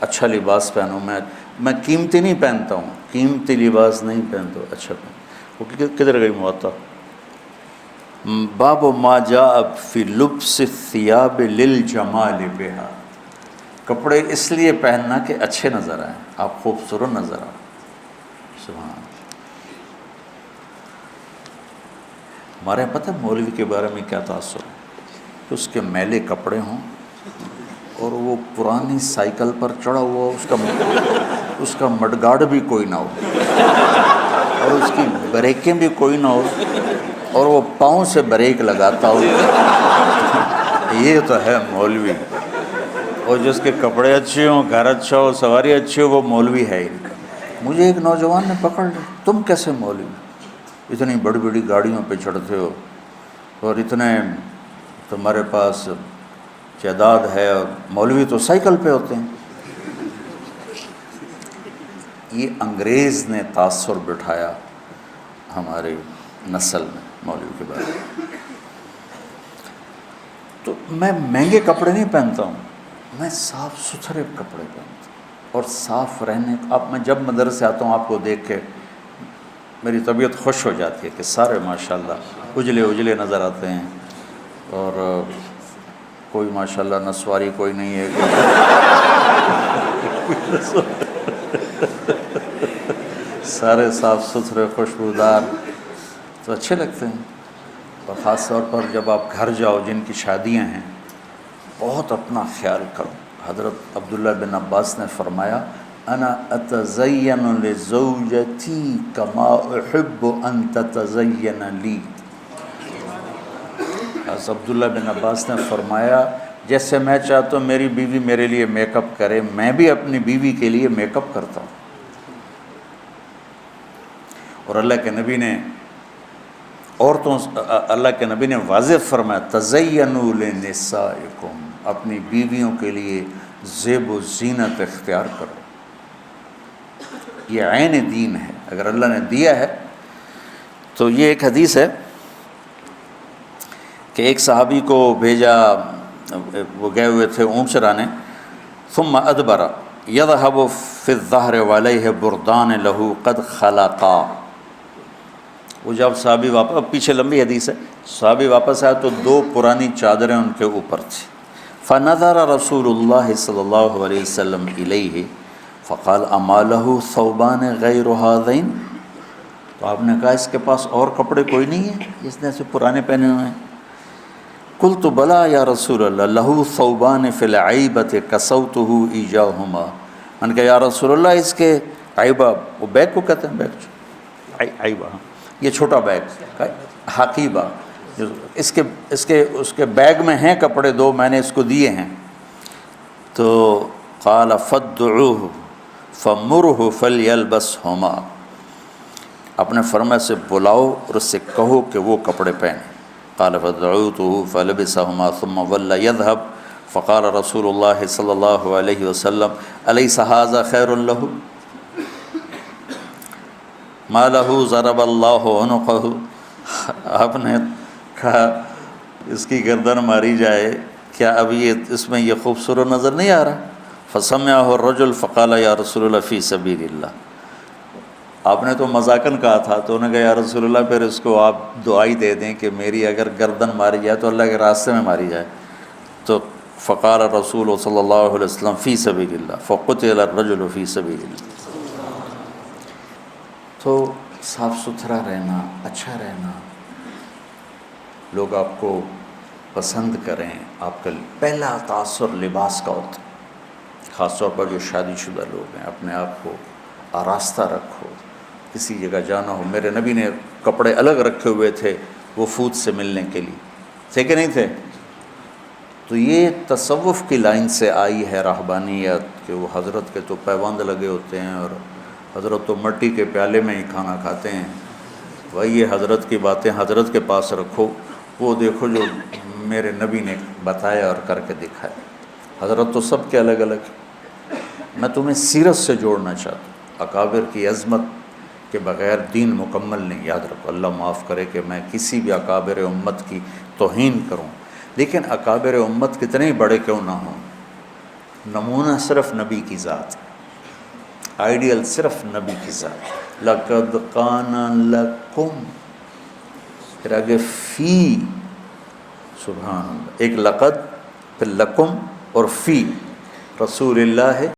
اچھا لباس پہنو. میں قیمتی نہیں پہنتا ہوں، قیمتی لباس نہیں پہنتا ہوں، اچھا پہن. وہ کدھر گئی موطا؟ باب ما جاء فی لبس الثیاب للجمال بہا. کپڑے اس لیے پہننا کہ اچھے نظر آئیں، آپ خوبصورت نظر آئیں. سبحان اللہ. ہمارے یہاں پتہ ہے مولوی کے بارے میں کیا تاثر ہے کہ اس کے میلے کپڑے ہوں اور وہ پرانی سائیکل پر چڑھا ہوا، اس کا مڈگارڈ بھی کوئی نہ ہو اور اس کی بریکیں بھی کوئی نہ ہو اور وہ پاؤں سے بریک لگاتا ہو. یہ تو ہے مولوی. اور جس کے کپڑے اچھے ہوں، گھر اچھا ہو، سواری اچھی ہو، وہ مولوی ہے ہی. مجھے ایک نوجوان نے پکڑ لیا، تم کیسے مولوی، اتنی بڑی بڑی گاڑیوں پہ چڑھتے ہو اور اتنے تمہارے پاس جائیداد ہے، اور مولوی تو سائیکل پہ ہوتے ہیں. یہ انگریز نے تاثر بٹھایا ہماری نسل میں مولوی کے بارے میں. تو میں مہنگے کپڑے نہیں پہنتا ہوں، میں صاف ستھرے کپڑے پہنتا ہوں اور صاف رہنے. اب میں جب مدرسے آتا ہوں آپ کو دیکھ کے میری طبیعت خوش ہو جاتی ہے کہ سارے ماشاءاللہ اجلے اجلے نظر آتے ہیں، اور کوئی ماشاءاللہ نسواری کوئی نہیں ہے. سارے صاف ستھرے خوشبودار تو اچھے لگتے ہیں. اور خاص طور پر جب آپ گھر جاؤ جن کی شادیاں ہیں، بہت اپنا خیال کرو. حضرت عبداللہ بن عباس نے فرمایا انا اتزین لزوجتی کما احب ان تتزین لی. حضرت عبداللہ بن عباس نے فرمایا جیسے میں چاہتا ہوں میری بیوی میرے لیے میک اپ کرے، میں بھی اپنی بیوی کے لیے میک اپ کرتا ہوں. اور اللہ کے نبی نے اللہ کے نبی نے واضح فرمایا تزینوا لنسائکم، اپنی بیویوں کے لیے زیب و زینت اختیار کرو. یہ عین دین ہے. اگر اللہ نے دیا ہے تو یہ ایک حدیث ہے کہ ایک صحابی کو بھیجا، وہ گئے ہوئے تھے اونٹ چرانے. ثم ادبر یذهب فی الظہر وعلیہ بردان لہ قد خلقا. وہ جب صحابی واپس، پیچھے لمبی حدیث ہے، صحابی واپس آیا تو 2 پرانی چادریں ان کے اوپر تھیں. فنظر رسول اللہ صلی اللہ علیہ وسلم الیہ فقال اما لہ ثوبان غیر ہذین. تو آپ نے کہا اس کے پاس اور کپڑے کوئی نہیں ہیں جس نے سے پرانے پہنے ہوئے ہیں؟ قلت بلا یا رسول اللہ لہ ثوبان فی العیبۃ کسوتہ ایجاہما. میں نے کہا یا رسول اللہ اس کے عیبہ، وہ بیگ کو کہتے ہیں، بیگ عیبہ، یہ چھوٹا بیگ حقیبہ، اس کے بیگ میں ہیں کپڑے 2، میں نے اس کو دیے ہیں. تو قال فادعوہ فمرہ فلیلبسہما. اپنے فرما سے بلاؤ اور اس سے کہو کہ وہ کپڑے پہنے. قال فدعوتہ فلبسہما ثم ولى يذهب. فقال رسول اللہ صلی اللہ علیہ وسلم الیس ھذا خیر لہ ما لہ ضرب اللہ عنقہ. آپ نے کہا اس کی گردن ماری جائے، کیا اب اس میں یہ خوبصورت نظر نہیں آ رہا؟ فسمعہ الرجل فقال یا رسول اللہ فی سبیل اللہ. آپ نے تو مذاقاً کہا تھا، تو انہوں نے کہا یا رسول اللہ پھر اس کو آپ دعائی دے دیں کہ میری اگر گردن ماری جائے تو اللہ کے راستے میں ماری جائے. تو فقال رسول صلی اللہ علیہ وسلم فی سبیل اللہ فقتل الرجل فی سبیل اللہ. تو صاف ستھرا رہنا، اچھا رہنا، لوگ آپ کو پسند کریں. آپ کا پہلا تاثر لباس کا ہوتا ہے. خاص طور پر جو شادی شدہ لوگ ہیں، اپنے آپ کو آراستہ رکھو. کسی جگہ جانا ہو، میرے نبی نے کپڑے الگ رکھے ہوئے تھے وفود سے ملنے کے لیے، تھے کہ نہیں تھے؟ تو یہ تصوف کی لائن سے آئی ہے رہبانیت، کہ وہ حضرت کے تو پیوند لگے ہوتے ہیں اور حضرت تو مٹی کے پیالے میں ہی کھانا کھاتے ہیں. وہی یہ حضرت کی باتیں حضرت کے پاس رکھو، وہ دیکھو جو میرے نبی نے بتایا اور کر کے دکھایا. حضرت تو سب کے الگ الگ. میں تمہیں سیرت سے جوڑنا چاہتا ہوں. اکابر کی عظمت کے بغیر دین مکمل نہیں. یاد رکھو، اللہ معاف کرے کہ میں کسی بھی اکابر امت کی توہین کروں، لیکن اکابر امت کتنے ہی بڑے کیوں نہ ہوں، نمونہ صرف نبی کی ذات، آئیڈیل صرف نبی کی ذات. لقد کان لکم، پھر آگے فی، سبحان اللہ، ایک لقد پھر لکم اور فی رسول اللہ